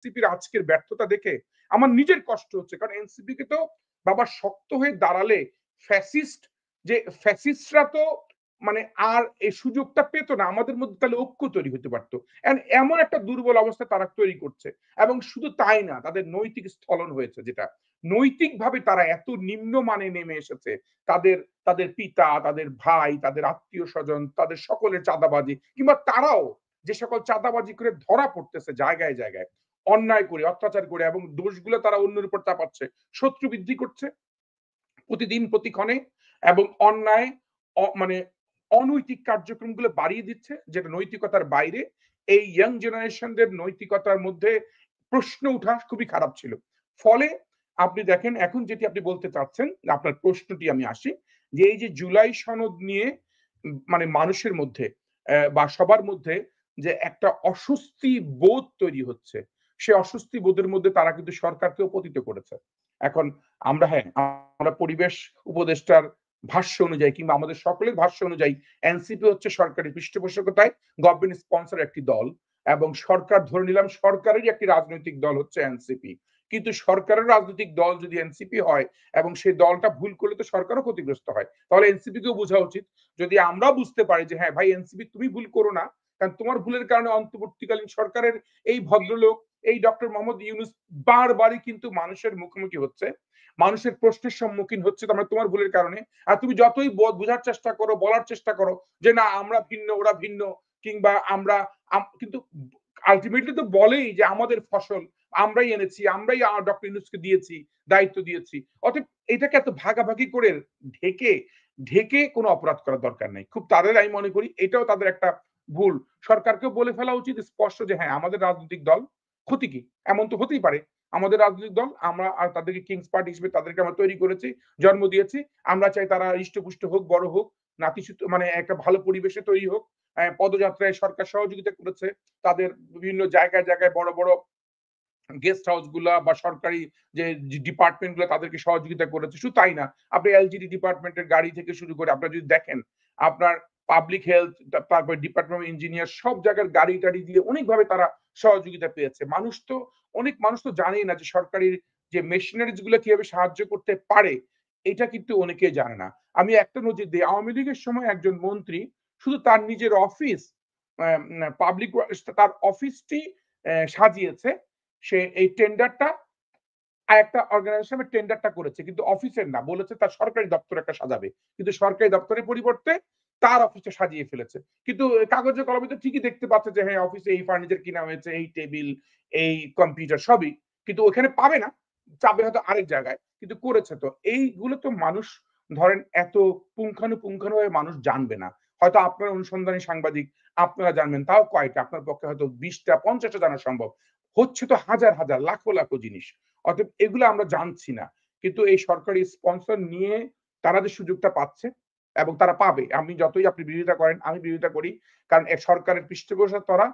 এনসিপির আজকের ব্যর্থতা দেখে আমার নিজের কষ্ট হচ্ছে, কারণ এনসিপি কে তো বাবা শক্ত হয়ে দাঁড়ালে ফ্যাসিস্ট যে ফ্যাসিস্টরা তো মানে আর এই সুযোগটা পেত না, আমাদের মধ্যে তাহলে ঐক্য তৈরি হতে পারতো। এমন একটা দুর্বল অবস্থা তারা তৈরি করছে। এবং শুধু তাই না, তাদের নৈতিক স্খলন হয়েছে, যেটা নৈতিকভাবে তারা এত নিম্নমানে নেমে এসেছে। তাদের তাদের পিতা, তাদের ভাই, তাদের আত্মীয় স্বজন, তাদের সকলের চাঁদাবাজি, কিংবা তারাও যে সকল চাঁদাবাজি করে ধরা পড়তেছে জায়গায় জায়গায়, অন্যায় করে, অত্যাচার করে, এবং দোষগুলো তারা অন্যের উপর চাপাচ্ছে, শত্রু বৃদ্ধি করছে প্রতিদিন প্রতিক্ষণে, এবং অন্যায় মানে অনৈতিক কার্যক্রমগুলো বাড়িয়ে দিচ্ছে, যেটা নৈতিকতার বাইরে। এই ইয়াং জেনারেশনদের নৈতিকতার মধ্যে প্রশ্ন উঠা খুবই খারাপ ছিল। ফলে আপনি দেখেন এখন যেটি আপনি বলতে চাচ্ছেন, আপনার প্রশ্নটি আমি আসি, যে এই যে জুলাই সনদ নিয়ে মানে মানুষের মধ্যে বা সবার মধ্যে যে একটা অস্বস্তি বোধ তৈরি হচ্ছে, সে অস্বস্তি বোধের মধ্যে তারা কিন্তু সরকারকেও পতিত করেছে। এখন আমরা পরিবেশ উপদেষ্টার ভাষ্য অনুযায়ী, কিংবা আমাদের সকলের ভাষ্য অনুযায়ী, এনসিপি হচ্ছে সরকারি পৃষ্ঠপোষকতায় গভর্নমেন্ট স্পন্সর একটি দল, এবং সরকার ধরে নিলাম সরকারেরই একটি রাজনৈতিক দল হচ্ছে এনসিপি। কিন্তু সরকারের রাজনৈতিক দল যদি এনসিপি হয় এবং সেই দলটা ভুল করলে তো সরকারও ক্ষতিগ্রস্ত হয়, তাহলে এনসিপি কেও বোঝা উচিত। যদি আমরা বুঝতে পারি যে হ্যাঁ ভাই এনসিপি তুমি ভুল করো না, কারণ তোমার ভুলের কারণে অন্তর্বর্তীকালীন সরকারের এই ভদ্রলোক, এই ডক্টর মোহাম্মদ ইউনুস বারবারই কিন্তু মানুষের মুখোমুখি হচ্ছে, মানুষের প্রশ্নের সম্মুখীন হচ্ছে তোমার ভুলের কারণে। আর তুমি যতই বোঝার চেষ্টা করো, বলার চেষ্টা করো যে না আমরা ভিন্ন, ওরা ভিন্ন, কিংবা আমরা কিন্তু আলটিমেটলি তো বলেই যে আমাদের ফসল আমরাই এনেছি, আমরাই ডক্টর ইউনুসকে দিয়েছি, দায়িত্ব দিয়েছি। অতএব এটাকে এত ভাগাভাগি করে ঢেকে ঢেকে কোনো অপরাধ করার দরকার নেই। খুব তাদের আমি মনে করি এটাও তাদের একটা ভুল। সরকারকেও বলে ফেলা উচিত স্পষ্ট যে হ্যাঁ আমাদের রাজনৈতিক দল ক্ষতি কি, এমন তো হতেই পারে। আমাদের রাজনৈতিক দল, আমরা আর তাদেরকে কিংস পার্টি হিসেবে তাদেরকে আমরা তৈরি করেছি, জন্ম দিয়েছি। আমরা চাই তারা হৃষ্টপুষ্ট হোক, বড় হোক, নাতিশীতোষ্ণ মানে একটা ভালো পরিবেশে তৈরি হোক। পদযাত্রায় সরকার সহযোগিতা করেছে, তাদের বিভিন্ন জায়গায় জায়গায় বড় বড় গেস্ট হাউস গুলা বা সরকারি যে ডিপার্টমেন্ট গুলো তাদেরকে সহযোগিতা করেছে। শুধু তাই না, আপনি এলজিডি ডিপার্টমেন্টের গাড়ি থেকে শুরু করে আপনারা যদি দেখেন, আপনার পাবলিক হেলথ, তারপর ডিপার্টমেন্ট ইঞ্জিনিয়ার, সব জায়গার গাড়ি টাড়ি দিয়ে অনেকভাবে তারা সহযোগিতা পেয়েছে। অনেক মানুষ তো জানেই না যে সরকারি যে মেশিনারিজ গুলো কিভাবে সাহায্য করতে পারে, এটা কিন্তু অনেকে জানে না। আমি একটা নজির দিই, আওয়ামী লীগের সময় একজন মন্ত্রী শুধু তার নিজের অফিস, পাবলিক তার অফিসটি সাজিয়েছে। সে এই টেন্ডারটা একটা অর্গানাইজেশনের টেন্ডারটা করেছে, কিন্তু অফিসের না, বলেছে তার সরকারি দপ্তর একটা সাজাবে, কিন্তু সরকারি দপ্তরের পরিবর্তে তার অফিসে সাজিয়ে ফেলেছে। কিন্তু কাগজে কলমে তো ঠিকই দেখতে পাচ্ছে যে হ্যাঁ অফিসে এই ফার্নিচার কিনা হয়েছে, এই টেবিল, এই কম্পিউটার সবই, কিন্তু ওখানে পাবে না, চাবে হয়তো আরেক জায়গায়, কিন্তু করেছে। তো এইগুলো তো মানুষ ধরেন এত পুঙ্খানুপুঙ্খানুভাবে মানুষ জানবে না। হয়তো আপনার অনুসন্ধানী সাংবাদিক, আপনারা জানবেন, তাও কয়টা, আপনার পক্ষে হয়তো 20টা 50টা জানা সম্ভব। হচ্ছে তো হাজার হাজার লাখো লাখো জিনিস। অতএব এগুলো আমরা জানছি না, কিন্তু এই সরকারি স্পন্সর নিয়ে তারা যে সুযোগটা পাচ্ছে এবং তারা পাবে, আমি যতই আপনি বিরোধিতা করেন, আমি বিরোধিতা করি, কারণ এক সরকারের পৃষ্ঠপোষকতা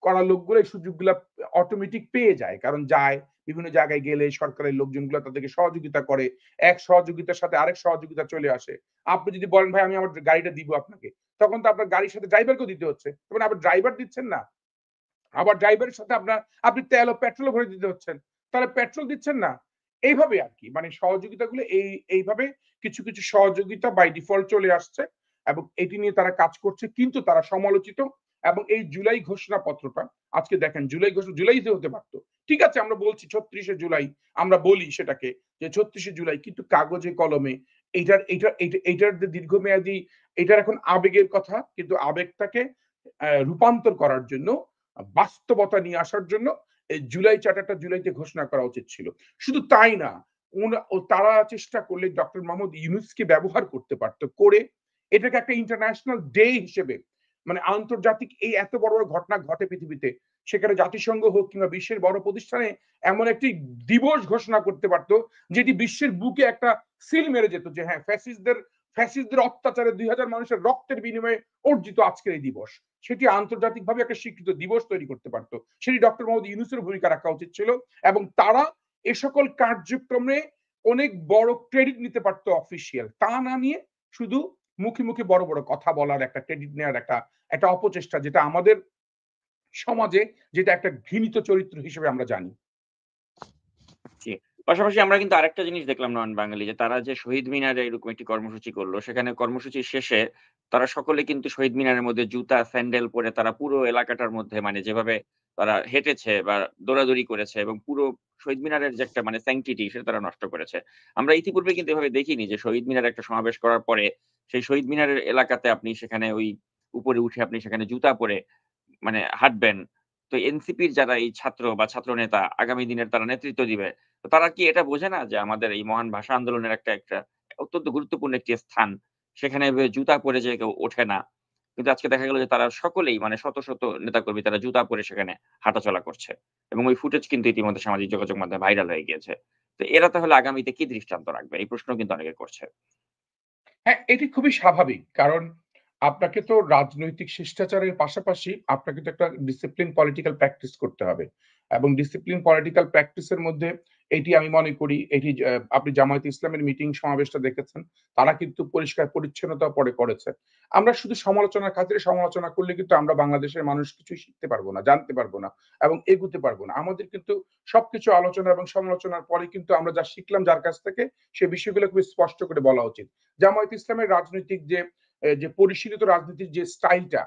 করা লোকগুলো এই সুযোগগুলো অটোমেটিক পেয়ে যায়, কারণ যায় বিভিন্ন জায়গায় গেলে সরকারের লোকজনগুলো তাদেরকে সহযোগিতা করে, এক সহযোগিতার সাথে আরেক সহযোগিতা চলে আসে। আপনি যদি বলেন ভাই আমি আমার গাড়িটা দিব আপনাকে, তখন তো আপনার গাড়ির সাথে ড্রাইভারকেও দিতে হচ্ছে, তখন আবার ড্রাইভার দিচ্ছেন না, আবার ড্রাইভারের সাথে আপনি তেল ও পেট্রোল ভরে দিতে হচ্ছেন, তাহলে পেট্রোল দিচ্ছেন না। এইভাবে আর কি, মানে সহযোগিতাগুলো এইভাবে কিছু কিছু সহযোগিতা বাই ডিফল্ট চলে আসছে, এবং এটি নিয়ে তারা কাজ করছে, কিন্তু তারা সমালোচিত। এবং এই জুলাই ঘোষণাপত্রটা, আজকে দেখেন জুলাই ঘোষণা জুলাইতে হতে পারতো, ঠিক আছে আমরা বলছি 36শে জুলাই, আমরা বলি সেটাকে যে 36শে জুলাই, কিন্তু কাগজে কলমে এইটার যে দীর্ঘমেয়াদী, এটার এখন আবেগের কথা, কিন্তু আবেগটাকে রূপান্তর করার জন্য, বাস্তবতা নিয়ে আসার জন্য এই জুলাই চার্টারটা জুলাইতে ঘোষণা করা উচিত ছিল। শুধু তাই না, তারা চেষ্টা করলে ডক্টর মোহাম্মদ ইউনুসকে ব্যবহার করতে পারতো, করে এটাকে একটা ইন্টারন্যাশনাল ডে হিসেবে, মানে আন্তর্জাতিক এই এত বড় বড় ঘটনা ঘটে পৃথিবীতে, সেখানে জাতিসংঘ হোক কিংবা বিশ্বের বড় প্রতিষ্ঠানে এমন একটি দিবস ঘোষণা করতে পারতো, যেটি বিশ্বের বুকে একটা সিল মেরে যেত যে হ্যাঁ ফ্যাসিস্টদের অত্যাচারে 2000 মানুষের রক্তের বিনিময়ে অর্জিত আজকের এই দিবস, সেটি আন্তর্জাতিকভাবে একটা স্বীকৃত দিবস তৈরি করতে পারতো। সেটি ডক্টর মোহাম্মদ ইউনুসের ভূমিকা রাখা উচিত ছিল, এবং তারা এ সকল কার্যক্রমে অনেক বড় ক্রেডিট নিতে পারতো অফিসিয়াল, তা না নিয়ে শুধু মুখে মুখে বড় বড় কথা বলার, একটা ক্রেডিট নেওয়ার একটা একটা অপচেষ্টা, যেটা আমাদের সমাজে, যেটা একটা ঘৃণিত চরিত্র হিসেবে আমরা জানি। জি। পাশাপাশি আমরা কিন্তু আরেকটা জিনিস দেখলাম নন বাঙালি যে তারা যে শহীদ মিনারে এরকম একটি কর্মসূচি করল, সেখানে কর্মসূচির শেষে তারা সকলে কিন্তু শহীদ মিনারের মধ্যে জুতা, স্যান্ডেল পরে তারা পুরো এলাকাটার মধ্যে মানে যেভাবে তারা হেঁটেছে বা দৌড়াদৌড়ি করেছে এবং পুরো শহীদ মিনারের যে একটা মানে স্যাংটিটি সেটা তারা নষ্ট করেছে। আমরা ইতিপূর্বে কিন্তু এভাবে দেখিনি যে শহীদ মিনারে একটা সমাবেশ করার পরে সেই শহীদ মিনারের এলাকাতে আপনি সেখানে ওই উপরে উঠে আপনি সেখানে জুতা পরে মানে হাঁটবেন। তো এনসিপির যারা এই ছাত্র বা ছাত্রনেতা আগামী দিনের তারা নেতৃত্ব দিবে। তো তারা কি এটা বোঝে না যে আমাদের এই মহান ভাষা আন্দোলনের একটা অত্যন্ত গুরুত্বপূর্ণ একটি স্থান। সেখানে জুতা পরে যে কেউ ওঠে না। কিন্তু আজকে দেখা গেল যে তারা সকলেই মানে শত নেতাকর্মী তারা জুতা পরে সেখানে হাঁটাচলা করছে। এবং ওই ফুটেজ কিন্তু ইতিমধ্যে সামাজিক যোগাযোগ মাধ্যমে ভাইরাল হয়ে গিয়েছে। তো এরা তাহলে আগামীতে কি দৃষ্টান্ত রাখবে? এই প্রশ্নও কিন্তু অনেকে করছে। হ্যাঁ, এটি খুবই স্বাভাবিক। কারণ আপনাকে তো রাজনৈতিক শিষ্টাচারের পাশাপাশি আপনাকে তো একটা ডিসিপ্লিন পলিটিক্যাল প্র্যাকটিস করতে হবে। এবং ডিসিপ্লিন পলিটিক্যাল প্র্যাকটিস এর মধ্যে এটি আমি মনে করি এটি আপনি জামায়াতে ইসলামের মিটিং সমাবেশটা দেখেছেন। তারা কিন্তু পরিষ্কার পরিচ্ছন্নতা পরে করেছে। আমরা শুধু সমালোচনার খাতিরে সমালোচনা করলে কিন্তু আমরা বাংলাদেশের মানুষ কিছুই শিখতে পারব না, জানতে পারব না এবং এগুতে পারব না। আমাদের কিন্তু সবকিছু আলোচনা এবং সমালোচনার পরে কিন্তু আমরা যা শিখলাম যার কাছ থেকে সে বিষয়গুলো খুবই স্পষ্ট করে বলা উচিত। জামায়াত ইসলামের রাজনৈতিক যে পরিশীলিত রাজনীতির যে স্টাইলটা,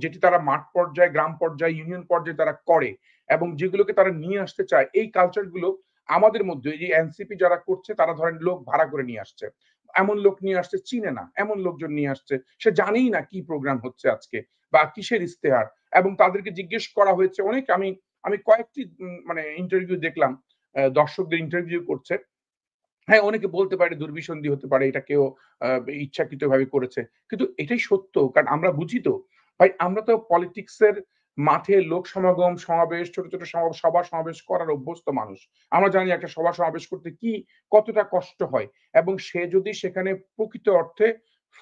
যেটি তারা মাঠ পর্যায়ে, গ্রাম পর্যায়ে, ইউনিয়ন পর্যায়ে তারা করে এবং যেগুলোকে তারা নিয়ে আসতে চায়, এই কালচার গুলো আমাদের মধ্যে এই যে এনসিপি যারা করছে তারা ধরেন লোক ভাড়া করে নিয়ে আসছে। এমন লোক নিয়ে আসছে চিনে না, এমন লোকজন নিয়ে আসছে সে জানেই না কি প্রোগ্রাম হচ্ছে আজকে বা কিসের ইশতেহার এবং তাদেরকে জিজ্ঞেস করা হয়েছে অনেক আমি আমি কয়েকটি মানে ইন্টারভিউ দেখলাম দর্শকদের ইন্টারভিউ করছে। হ্যাঁ, অনেকে বলতে পারে দুর্বিসন্ধি হতে পারে। এটা কেউ আ ইচ্ছাকৃতভাবে করেছে। কিন্তু এটাই সত্য। কারণ আমরা বুঝি তো। ভাই আমরা তো পলিটিক্স এর মাঠে লোক সমাগম, সমাবেশ, ছোট সভা সমাবেশ করার অভ্যস্ত মানুষ। আমরা জানি একটা সভা সমাবেশ করতে কতটা কষ্ট হয় এবং সে যদি সেখানে প্রকৃত অর্থে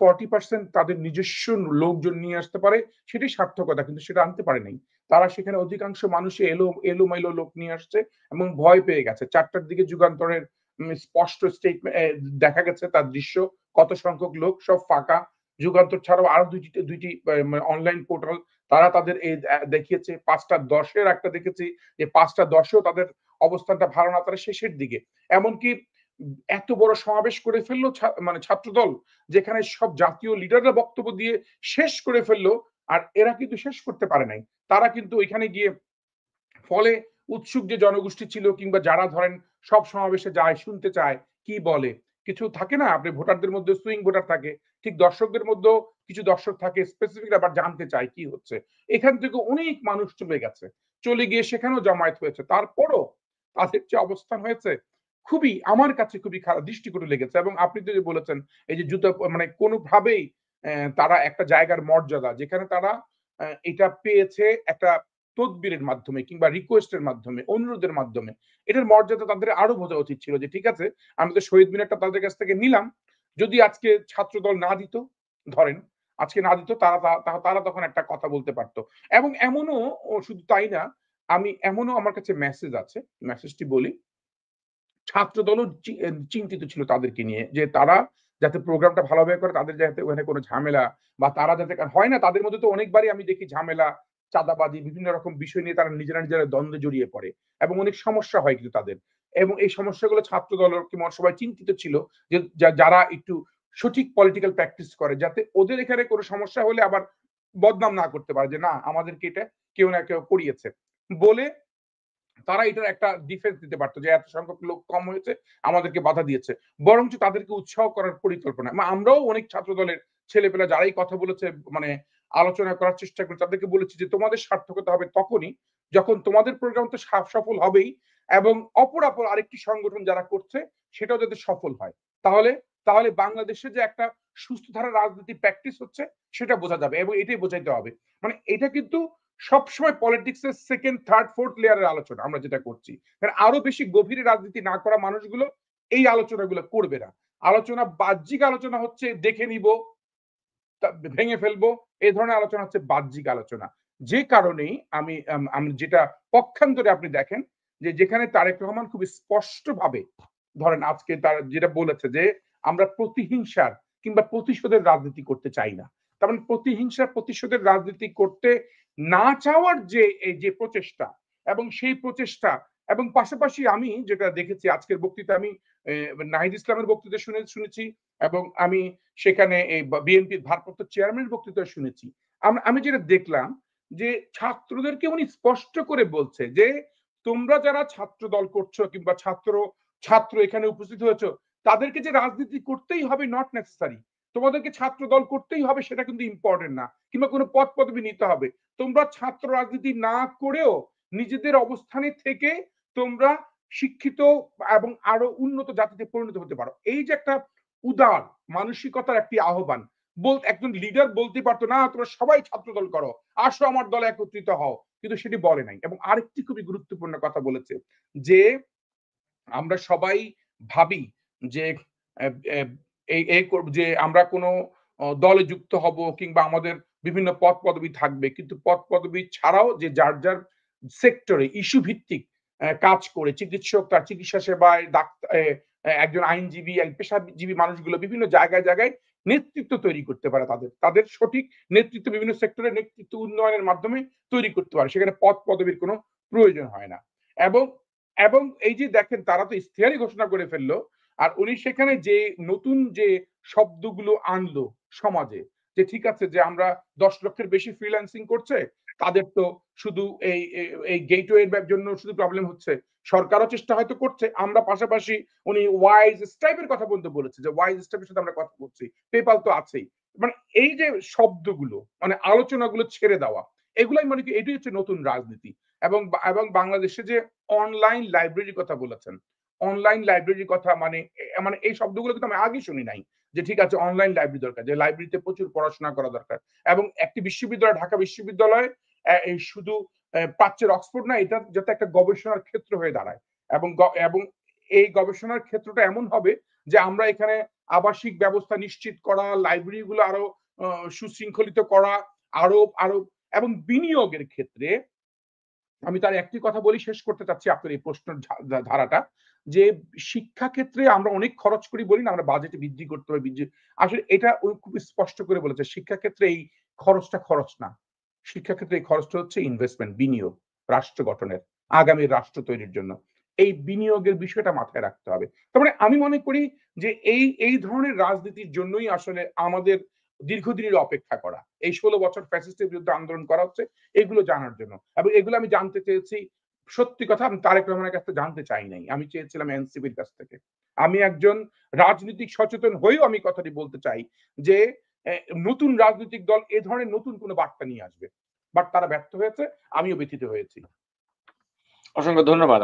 40% তাদের নিজস্ব লোকজন নিয়ে আসতে পারে, সেটাই সার্থকতা। কিন্তু সেটা আনতে পারে নাই। তারা সেখানে অধিকাংশ মানুষই এলোমেলো লোক নিয়ে আসছে এবং ভয় পেয়ে গেছে। ৪ টার দিকে যুগান্তরের স্পষ্ট দেখা গেছে তার দৃশ্য কত সংখ্যক লোক সব ফাঁকা। যুগান্তর ছাড়াও আরো ২টি মানে অনলাইন পোর্টাল তারা তাদের এই দেখিয়েছে ৫টা ১০ এর একটা দেখেছি যে ৫টা ১০ এও তাদের অবস্থানটা ভালো না তারা শেষের দিকে। এমনকি এত বড় সমাবেশ করে ফেললো মানে ছাত্রদল যেখানে সব জাতীয় লিডাররা বক্তব্য দিয়ে শেষ করে ফেললো আর এরা কিন্তু শেষ করতে পারে নাই। তারা কিন্তু ওইখানে গিয়ে ফলে উৎসুক যে জনগোষ্ঠী ছিল কিংবা যারা ধরেন সব সমাবেশে যায়, শুনতে চায়, কি বলে? কিছু থাকে না? আপনি ভোটারদের মধ্যে সুইং ভোটার থাকে। ঠিক দর্শকদের মধ্যেও কিছু দর্শক থাকে স্পেসিফিক আবার জানতে চায় কি হচ্ছে। এখান থেকে অনেক মানুষ চলে গেছে। চলে গিয়ে সেখানেও জমায়েত হয়েছে। তারপরও তাদের যে অবস্থান হয়েছে খুবই আমার কাছে খুবই খারাপ দৃষ্টিকটু লেগেছে এবং আপনি যে বলেছেন এই যে জুতা মানে কোনোভাবেই তারা একটা জায়গার মর্যাদা যেখানে তারা এটা পেয়েছে একটা তদবিরের মাধ্যমে কিংবা রিকোয়েস্ট এর মাধ্যমে, অনুরোধের মাধ্যমে। এটার মর্যাদা তাদের আরো বোঝা উচিত ছিল যে ঠিক আছে, আমি তো শহীদ মিনারটা তাদের কাছ থেকে নিলাম। যদি আজকে ছাত্রদল না দিত, ধরেন আজকে না দিত তারা তখন একটা কথা বলতে পারত। এবং এমনও শুধু তাই না, এমনও আমার কাছে মেসেজ আছে। মেসেজটি বলি। ছাত্রদলও চিন্তিত ছিল তাদেরকে নিয়ে যে তারা যাতে প্রোগ্রামটা ভালোভাবে করে তাদের যাতে ওখানে কোনো ঝামেলা বা তারা যাতে হয় না তাদের মধ্যে তো অনেকবারই আমি দেখি ঝামেলা, চাঁদাবাজি বিভিন্ন রকম বিষয় নিয়ে তারা নিজেরা দ্বন্দ্বে জড়িয়ে পড়ে এবং অনেক সমস্যা হয় কিন্তু তাদের। এবং এই সমস্যাগুলো ছাত্রদল সবাই চিন্তিত ছিল যে যারা একটু সঠিক পলিটিক্যাল প্র্যাকটিস করে যাতে ওদের এখানে কোনো সমস্যা হলে আবার বদনাম না করতে পারে যে না আমাদেরকে এটা কেউ না কেউ করিয়েছে বলে তারা এটার একটা ডিফেন্স দিতে পারতো যে এত সংখ্যক লোক কম হয়েছে আমাদেরকে বাধা দিয়েছে বরঞ্চ তাদেরকে উৎসাহ করার পরিকল্পনা আমরাও অনেক ছাত্র দলের ছেলেপেলা যারাই কথা বলেছে মানে আলোচনা করার চেষ্টা করি তাদেরকে বলেছি যে তোমাদের সার্থকতা হবে তখনই যখন তোমাদের প্রোগ্রাম তো সফল হবেই এবং অপর আরেকটি সংগঠন যারা করছে সেটাও যাতে সফল হয় তাহলে তাহলে বাংলাদেশে যে একটা সুস্থ ধারা রাজনীতি প্র্যাকটিস হচ্ছে সেটা বোঝা যাবে এবং এটাই বোঝাইতে হবে মানে এটা কিন্তু সবসময় পলিটিক্স এর সেকেন্ড থার্ড ফোর্থ লেয়ারের আলোচনা আমরা যেটা করছি কারণ আরো বেশি গভীরে রাজনীতি না করা মানুষগুলো এই আলোচনাগুলো করবে না আলোচনা বাহ্যিক আলোচনা হচ্ছে দেখে নিব ভেঙে ফেলবো এই ধরনের আলোচনা হচ্ছে বাহ্যিক আলোচনা যে কারণেই আমি যেটা পক্ষান্তরে আপনি দেখেন যে যেখানে তারেক রহমান খুব স্পষ্ট ভাবে ধরেন আজকে তার যেটা বলেছে যে আমরা প্রতিহিংসার কিংবা প্রতিশোধের রাজনীতি করতে চাই না তার মানে প্রতিহিংসার প্রতিশোধের রাজনীতি করতে না চাওয়ার যে এই যে প্রচেষ্টা এবং সেই প্রচেষ্টা এবং পাশাপাশি আমি যেটা দেখেছি আজকের বক্তৃতা আমি নাহিদ ইসলামের বক্তৃতা শুনেছি এবং আমি সেখানে বিএনপির ভারপ্রাপ্ত চেয়ারম্যানের বক্তৃতা শুনেছি। আমি যেটা দেখলাম যে ছাত্রদেরকে উনি স্পষ্ট করে বলছে যে তোমরা যারা ছাত্র দল করছো কিংবা ছাত্র এখানে উপস্থিত হয়েছো তাদেরকে যে রাজনীতি করতেই হবে নট নেসেসারি। তোমাদেরকে ছাত্র দল করতেই হবে সেটা কিন্তু ইম্পর্টেন্ট না, কিংবা কোনো পদ পদবি নিতে হবে। তোমরা ছাত্র রাজনীতি না করেও নিজেদের অবস্থানে থেকে তোমরা শিক্ষিত এবং আরো উন্নত জাতিতে পরিণত হতে পারো। এই যে একটা উদার মানসিকতার একটি আহ্বান, একজন লিডার বলতে পারতো না তোমরা সবাই ছাত্র দল করো, আসো আমার দলে একত্রিত হও, কিন্তু সেটি বলে নাই। এবং আরেকটি খুবই গুরুত্বপূর্ণ কথা বলেছে যে আমরা সবাই ভাবি যে যে আমরা কোনো দলে যুক্ত হব কিংবা আমাদের বিভিন্ন পদ পদবি থাকবে, কিন্তু পদ পদবি ছাড়াও যে যার যার সেক্টরে ইস্যু ভিত্তিক কাজ করে, চিকিৎসক তার চিকিৎসা সেবায়, একজন আইনজীবী, পেশাজীবী মানুষগুলো বিভিন্ন জায়গায় জায়গায় নেতৃত্ব তৈরি করতে পারে, তাদের সঠিক নেতৃত্ব বিভিন্ন সেক্টরে নেতৃত্ব উন্নয়নের মাধ্যমে তৈরি করতে পারে, সেখানে পদ পদবির কোনো প্রয়োজন হয় না। এবং এবং এই যে দেখেন তারা তো ইশতেহারই ঘোষণা করে ফেললো, আর উনি সেখানে যে নতুন যে শব্দগুলো আনলো সমাজে, যে ঠিক আছে যে আমরা 10 লক্ষের বেশি ফ্রিল্যান্সিং করছে, তাদের তো শুধু এই গেটওয়ে এর জন্য শুধু প্রবলেম হচ্ছে, সরকারও চেষ্টা হয়তো করছে, আমরা পাশাপাশি উনি ওয়াইজ স্টেপের কথা বলতে বলেছে যে ওয়াইজ স্টেপের সাথে আমরা কথা বলছি, পেপাল তো আছেই। মানে এই যে শব্দগুলো মানে আলোচনাগুলো ছেড়ে দেওয়া, এগুলাই মনে করি এটাই হচ্ছে নতুন রাজনীতি। এবং বাংলাদেশে যে অনলাইন লাইব্রেরির কথা বলেছেন, অনলাইন লাইব্রেরির কথা মানে মানে এই শব্দগুলো কিন্তু আমি আগে শুনি নাই, যে ঠিক আছে অনলাইন লাইব্রেরি দরকার, যে লাইব্রেরিতে প্রচুর পড়াশোনা করা দরকার। এবং একটি বিশ্ববিদ্যালয়, ঢাকা বিশ্ববিদ্যালয় এই শুধু প্রাচ্যের অক্সফোর্ড না, এটা যাতে একটা গবেষণার ক্ষেত্র হয়ে দাঁড়ায়। এবং এই গবেষণার ক্ষেত্রটা এমন হবে যে আমরা এখানে আবাসিক ব্যবস্থা নিশ্চিত করা, লাইব্রেরি গুলো আরো সুশৃঙ্খলিত করা, আরো আরো এবং বিনিয়োগের ক্ষেত্রে আমি তার একটি কথা বলি, শেষ করতে চাচ্ছি আপনার এই প্রশ্নের ধারাটা, যে শিক্ষা ক্ষেত্রে আমরা অনেক খরচ করি বলি না, আমরা বাজেটে বৃদ্ধি করতে হবে, আসলে এটা খুব স্পষ্ট করে বলেছে শিক্ষা ক্ষেত্রে এই খরচ না, শিক্ষা ক্ষেত্রে এই খরচটা হচ্ছে ইনভেস্টমেন্ট, বিনিয়োগ, রাষ্ট্র গঠনের, আগামী রাষ্ট্র তৈরির জন্য এই বিনিয়োগের বিষয়টা মাথায় রাখতে হবে। তার মানে আমি মনে করি যে এই ধরনের রাজনীতির জন্যই আসলে আমাদের দীর্ঘদিনের অপেক্ষা করা, এই 16 বছর ফ্যাসিস্টের বিরুদ্ধে আন্দোলন করা হচ্ছে এগুলো জানার জন্য। এবং এগুলো আমি জানতে চেয়েছি, সত্যি কথা আমি তারেক রহমানের কাছ থেকে জানতে চাই নাই, আমি চেয়েছিলাম এনসিপির কাছ থেকে। আমি একজন রাজনৈতিক সচেতন হয়েও আমি কথাটি বলতে চাই যে নতুন রাজনৈতিক দল এ ধরনের নতুন কোনো বার্তা নিয়ে আসবে, বাট তারা ব্যর্থ হয়েছে, আমিও ব্যথিত হয়েছি। অসংখ্য ধন্যবাদ।